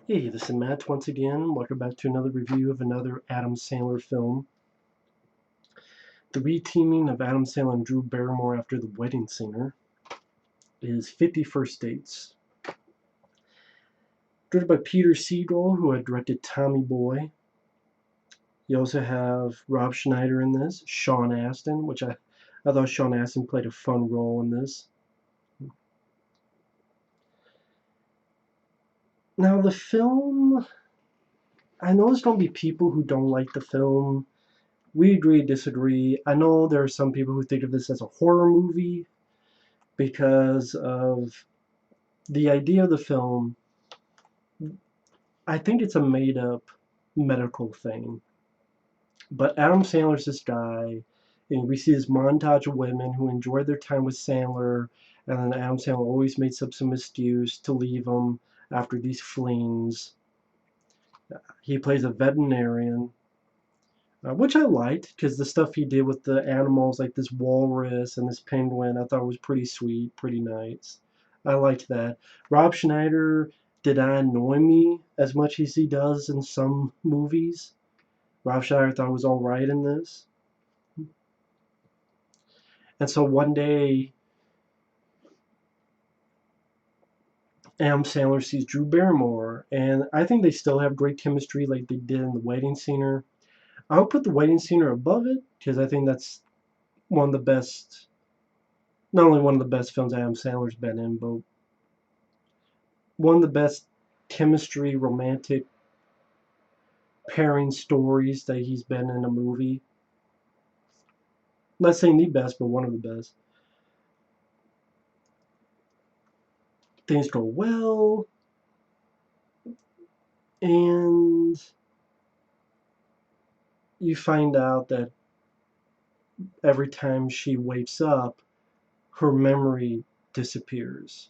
Hey, this is Matt once again. Welcome back to another review of another Adam Sandler film. The reteaming of Adam Sandler and Drew Barrymore after The Wedding Singer is 50 First Dates. Directed by Peter Segal, who had directed Tommy Boy. You also have Rob Schneider in this, Sean Astin, which I thought Sean Astin played a fun role in this. Now the film, I know there's going to be people who don't like the film. We agree, disagree. I know there are some people who think of this as a horror movie because of the idea of the film. I think it's a made up medical thing. But Adam Sandler's this guy, and we see this montage of women who enjoyed their time with Sandler, and then Adam Sandler always makes up some excuse to leave him after these flings. He plays a veterinarian, which I liked because the stuff he did with the animals, like this walrus and this penguin, I thought was pretty sweet, pretty nice. I liked that. Rob Schneider did not annoy me as much as he does in some movies. Rob Schneider thought was all right in this. And so one day, Adam Sandler sees Drew Barrymore, and I think they still have great chemistry like they did in The Wedding Singer. I would put The Wedding Singer above it because I think that's one of the best, not only one of the best films Adam Sandler's been in, but one of the best chemistry, romantic pairing stories that he's been in a movie. I'm not saying the best, but one of the best. Things go well, and you find out that every time she wakes up, her memory disappears.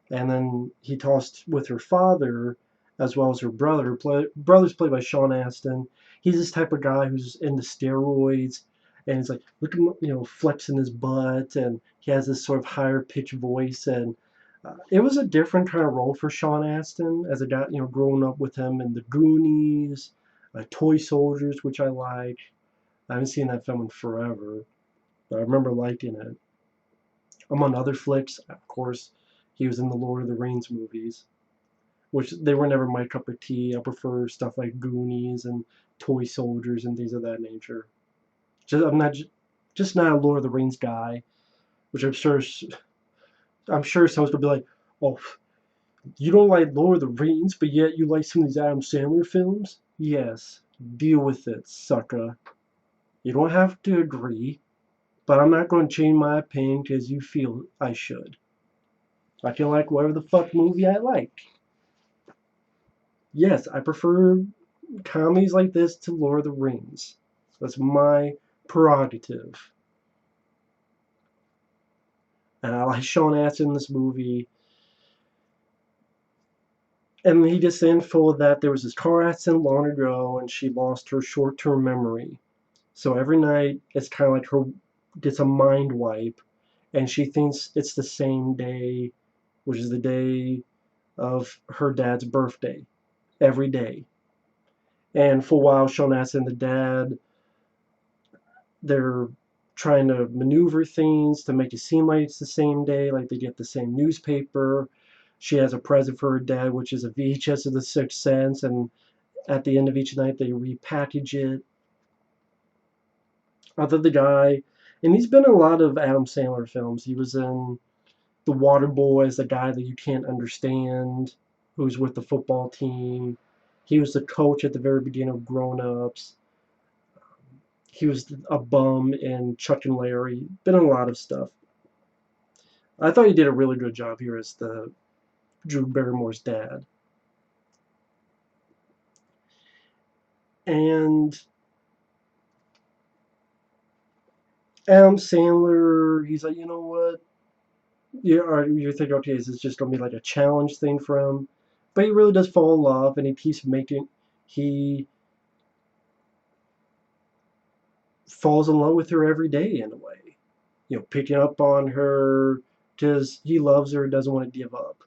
And then he talks with her father as well as her brother. Brother's played by Sean Astin. He's this type of guy who's into steroids, and he's like, look at flexing his butt, and he has this sort of higher pitched voice. And it was a different kind of role for Sean Astin as a guy, growing up with him in The Goonies, Toy Soldiers, which I like. I haven't seen that film in forever, but I remember liking it. Among other flicks, of course, he was in the Lord of the Rings movies, which they were never my cup of tea. I prefer stuff like Goonies and Toy Soldiers and things of that nature. I'm not just not a Lord of the Rings guy, which I'm sure someone's gonna be like, "Oh, you don't like Lord of the Rings, but yet you like some of these Adam Sandler films." Yes, deal with it, sucker. You don't have to agree, but I'm not going to change my opinion because you feel I should. I can like whatever the fuck movie I like. Yes, I prefer comedies like this to Lord of the Rings. That's my prerogative. And I like Sean Astin in this movie. And he gets the info that there was this car accident long ago and she lost her short term memory. So every night it's kind of like her gets a mind wipe and she thinks it's the same day, which is the day of her dad's birthday, every day. And for a while, Sean Astin and the dad, they're trying to maneuver things to make it seem like it's the same day, like they get the same newspaper. She has a present for her dad, which is a VHS of The Sixth Sense, and at the end of each night, they repackage it. Other the guy, and he's been in a lot of Adam Sandler films. He was in The Water Boy as the guy that you can't understand, who's with the football team. He was the coach at the very beginning of Grown Ups. He was a bum in Chuck and Larry. Been in a lot of stuff. I thought he did a really good job here as the Drew Barrymore's dad. And Adam Sandler, he's like, you know what? You're thinking, okay, is this just gonna be like a challenge thing for him? But he really does fall in love, and he keeps making. He falls in love with her every day in a way. Picking up on her because he loves her, doesn't want to give up.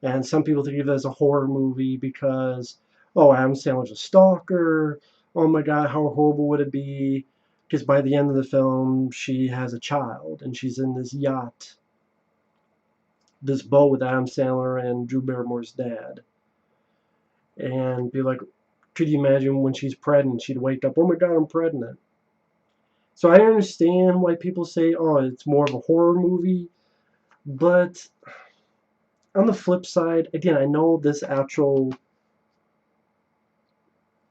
And some people think of it as a horror movie because, oh, Adam Sandler's a stalker. Oh my God, how horrible would it be? Because by the end of the film, she has a child and she's in this yacht, this boat with Adam Sandler and Drew Barrymore's dad. And be like, could you imagine when she's pregnant, she'd wake up, oh my God, I'm pregnant. So I understand why people say, oh, it's more of a horror movie. But on the flip side, again, I know this actual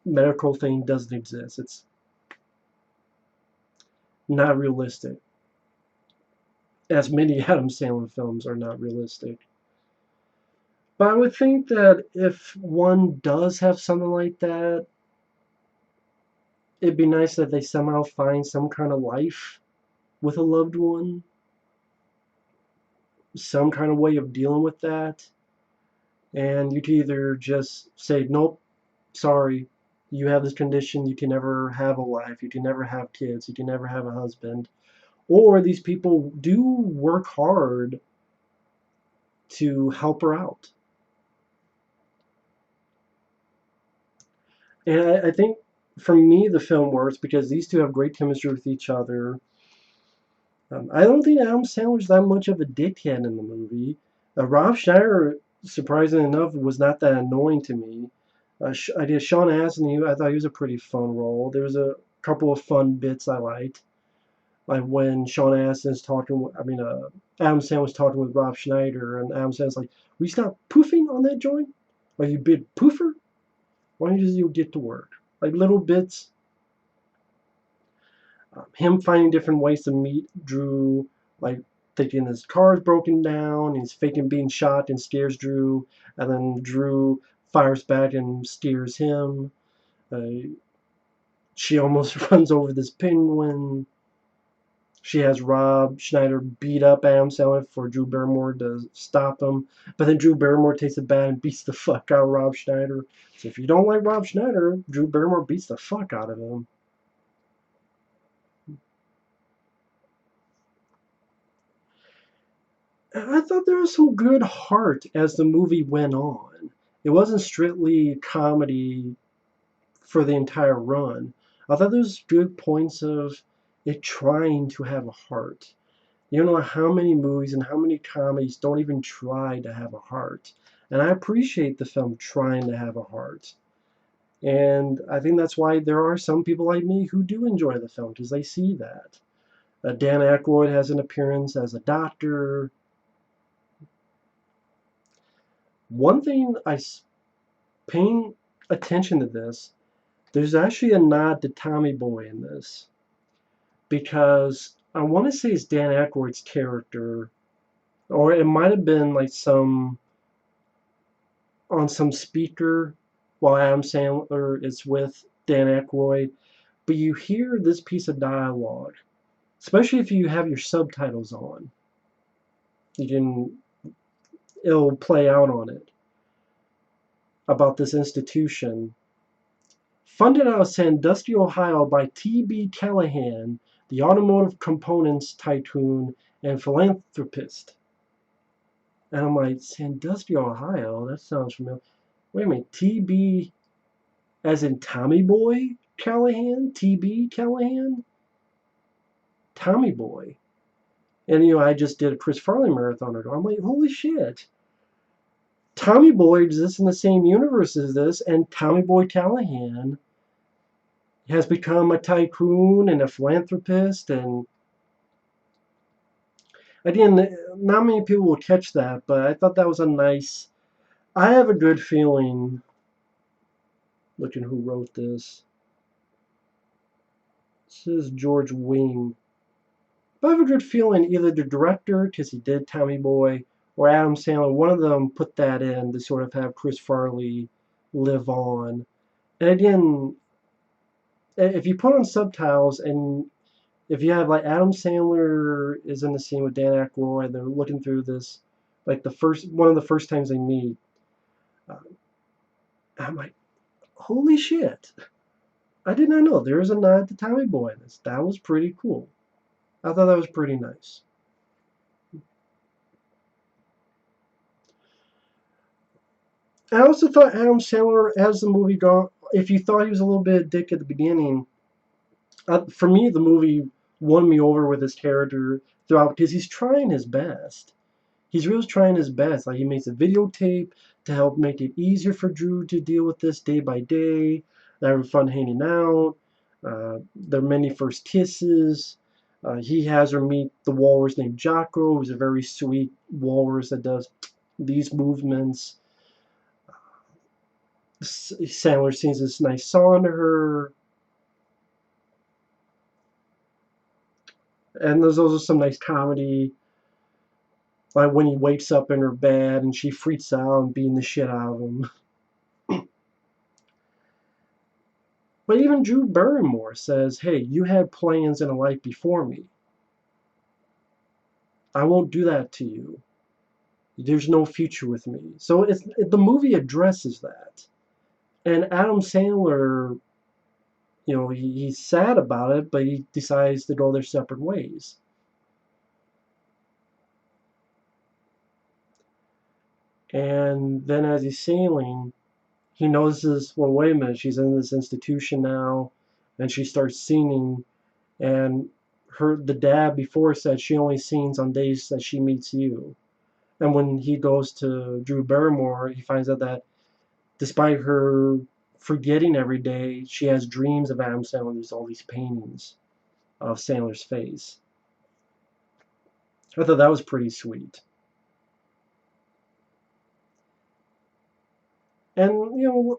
medical thing doesn't exist. It's not realistic. As many Adam Sandler films are not realistic. But I would think that if one does have something like that, it'd be nice that they somehow find some kind of life with a loved one, some kind of way of dealing with that. And you can either just say, nope, sorry, you have this condition, you can never have a life, you can never have kids, you can never have a husband. Or these people do work hard to help her out. And I think for me, the film works because these two have great chemistry with each other. I don't think Adam Sandler's that much of a dickhead in the movie. Rob Schneider, surprisingly enough, was not that annoying to me. I did Sean Astin. I thought he was a pretty fun role. There was a couple of fun bits I liked, like when Sean Astin's talking. Adam Sandler was talking with Rob Schneider, and Adam Sandler's like, "We stop poofing on that joint? Are you big poofer? Why don't you get to work?" Like little bits. Him finding different ways to meet Drew, like thinking his car is broken down, he's faking being shot and scares Drew, and then Drew fires back and scares him. She almost runs over this penguin. She has Rob Schneider beat up Adam Sandler for Drew Barrymore to stop him, but then Drew Barrymore takes it back and beats the fuck out of Rob Schneider. So if you don't like Rob Schneider, Drew Barrymore beats the fuck out of him. I thought there was some good heart as the movie went on. It wasn't strictly comedy for the entire run. I thought there was good points of it trying to have a heart. You don't know how many movies and how many comedies don't even try to have a heart. And I appreciate the film trying to have a heart. And I think that's why there are some people like me who do enjoy the film because they see that. Dan Aykroyd has an appearance as a doctor. One thing paying attention to this, there's actually a nod to Tommy Boy in this because I want to say it's Dan Aykroyd's character, or it might have been like some on some speaker while Adam Sandler is with Dan Aykroyd, but you hear this piece of dialogue, especially if you have your subtitles on. It'll play out on it about this institution. Funded out of Sandusky, Ohio by T.B. Callahan, the automotive components tycoon and philanthropist. And I'm like, Sandusky, Ohio? That sounds familiar. Wait a minute, T.B. as in Tommy Boy Callahan? T.B. Callahan? Tommy Boy. And, I just did a Chris Farley marathon ago. I'm like, holy shit. Tommy Boy exists in the same universe as this, and Tommy Boy Callahan has become a tycoon and a philanthropist, and again, not many people will catch that, but I thought that was a nice. I have a good feeling. Looking who wrote this. This is George Wing. But I have a good feeling either the director, because he did Tommy Boy, or Adam Sandler, one of them put that in to sort of have Chris Farley live on. And again, if you put on subtitles and if you have like Adam Sandler is in the scene with Dan Aykroyd, they're looking through this, like one of the first times they meet, uh, I'm like, holy shit! I did not know there was a nod to Tommy Boy in this. That was pretty cool. I thought that was pretty nice. I also thought Adam Sandler, as the movie gone, if you thought he was a little bit of a dick at the beginning, for me, the movie won me over with his character throughout because he's trying his best. He's really trying his best. Like he makes a videotape to help make it easier for Drew to deal with this day by day. They're having fun hanging out. Their many first kisses. He has her meet the walrus named Jocko, who's a very sweet walrus that does these movements. Sandler sings this nice song to her. And there's also some nice comedy, like when he wakes up in her bed and she freaks out and beating the shit out of him. But even Drew Barrymore says, hey, you had plans in a life before me. I won't do that to you. There's no future with me. So the movie addresses that. And Adam Sandler, he's sad about it, but he decides to go their separate ways. And then as he's sailing, he notices, well, wait a minute, she's in this institution now, and she starts singing, and the dad before said she only sings on days that she meets you. And when he goes to Drew Barrymore, he finds out that despite her forgetting every day, she has dreams of Adam Sandler. There's all these paintings of Sandler's face. I thought that was pretty sweet. And,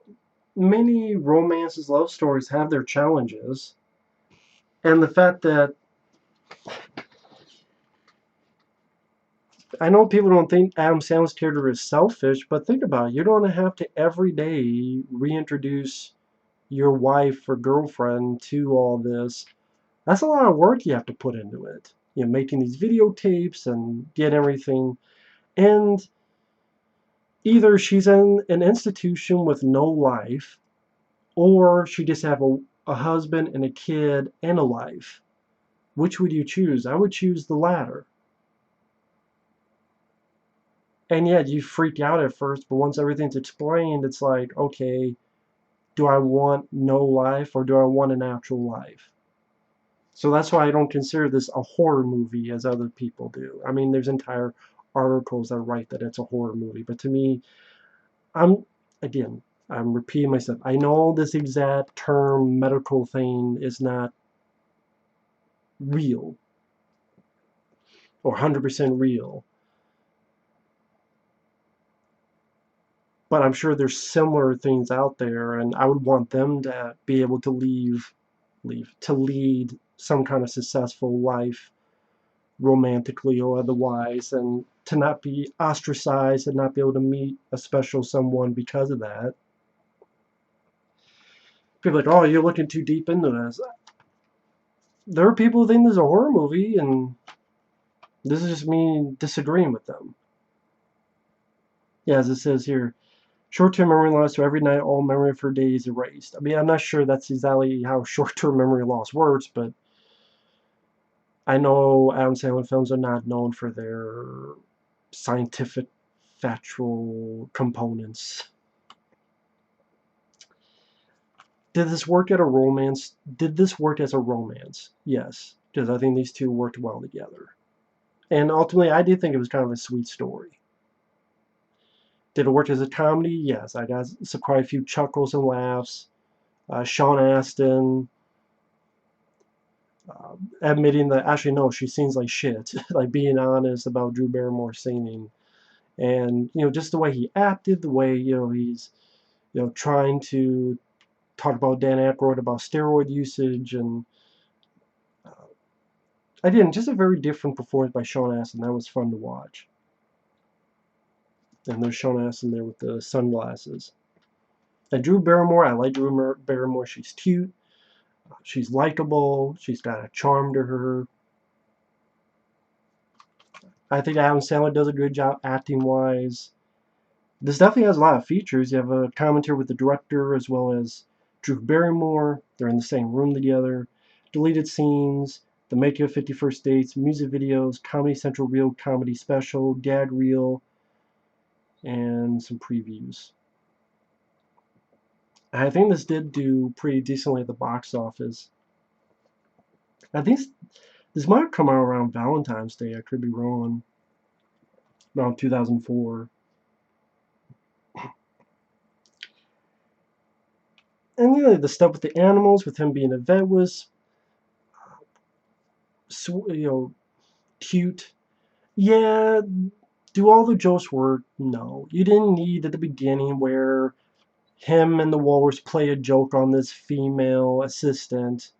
many romances, love stories have their challenges. And the fact that I know people don't think Adam Sandler's character is selfish, but think about it. You don't have to every day reintroduce your wife or girlfriend to all this. That's a lot of work you have to put into it. Making these videotapes and get everything. And either she's in an institution with no life, or she just have a husband and a kid and a life. Which would you choose? I would choose the latter. And yeah, you freak out at first, but once everything's explained, it's like, okay, do I want no life or do I want an actual life? So that's why I don't consider this a horror movie as other people do. I mean, there's entire articles that write that it's a horror movie, but to me, I'm repeating myself. I know this exact term medical thing is not real or 100% real, but I'm sure there's similar things out there, and I would want them to be able to lead some kind of successful life, romantically or otherwise, and to not be ostracized and not be able to meet a special someone because of that. People are like, oh, you're looking too deep into this. There are people who think this is a horror movie, and this is just me disagreeing with them. Yeah, as it says here, short-term memory loss, so every night all memory of her day is erased. I mean, I'm not sure that's exactly how short-term memory loss works, but I know Adam Sandler films are not known for their scientific, factual components. Did this work at a romance? Did this work as a romance? Yes, because I think these two worked well together. And ultimately, I did think it was kind of a sweet story. Did it work as a comedy? Yes, I got quite a few chuckles and laughs. Sean Astin admitting that actually no, she sings like shit, like being honest about Drew Barrymore singing, and just the way he acted, the way he's trying to talk about Dan Aykroyd about steroid usage, and again, just a very different performance by Sean Astin. That was fun to watch. And there's Sean Astin there with the sunglasses. And Drew Barrymore, I like Drew Barrymore. She's cute. She's likable. She's got a charm to her. I think Adam Sandler does a good job acting-wise. This definitely has a lot of features. You have a commentary with the director as well as Drew Barrymore. They're in the same room together. Deleted scenes, the making of 51st Dates, music videos, Comedy Central Reel comedy special, gag reel, and some previews. I think this did do pretty decently at the box office. I think this might have come out around Valentine's Day. I could be wrong. Around 2004. And the stuff with the animals, with him being a vet, was cute. Yeah, do all the jokes work? No. You didn't need at the beginning where him and the walrus play a joke on this female assistant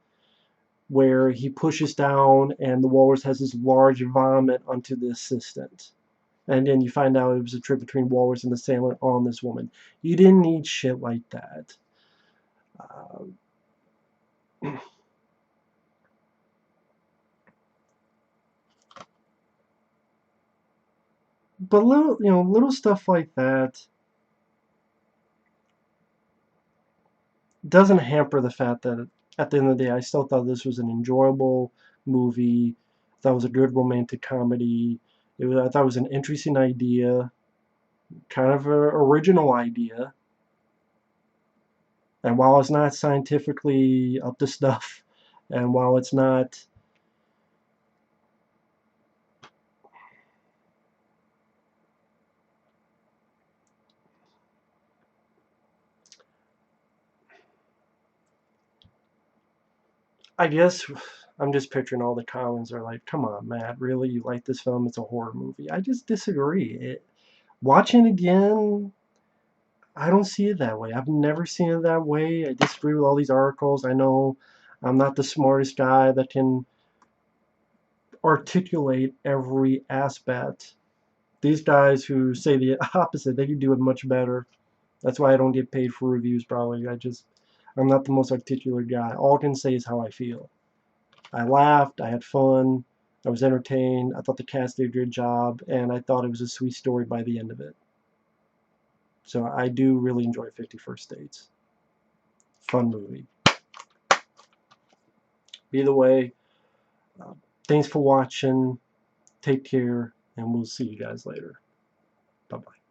where he pushes down and the walrus has this large vomit onto the assistant. And then you find out it was a trip between walrus and the sailor on this woman. You didn't need shit like that. Uh, but little stuff like that doesn't hamper the fact that at the end of the day, I still thought this was an enjoyable movie. I thought it was a good romantic comedy. I thought it was an interesting idea, kind of an original idea. And while it's not scientifically up to stuff, and while it's not, I guess I'm just picturing all the comments are like, come on, Matt, really? You like this film? It's a horror movie. I just disagree. Watching again, I don't see it that way. I've never seen it that way. I disagree with all these articles. I know I'm not the smartest guy that can articulate every aspect. These guys who say the opposite, they can do it much better. That's why I don't get paid for reviews, probably. I'm not the most articulate guy. All I can say is how I feel. I laughed, I had fun, I was entertained, I thought the cast did a good job, and I thought it was a sweet story by the end of it. So I do really enjoy 51st Dates. Fun movie. Either way, uh, thanks for watching. Take care, and we'll see you guys later. Bye bye.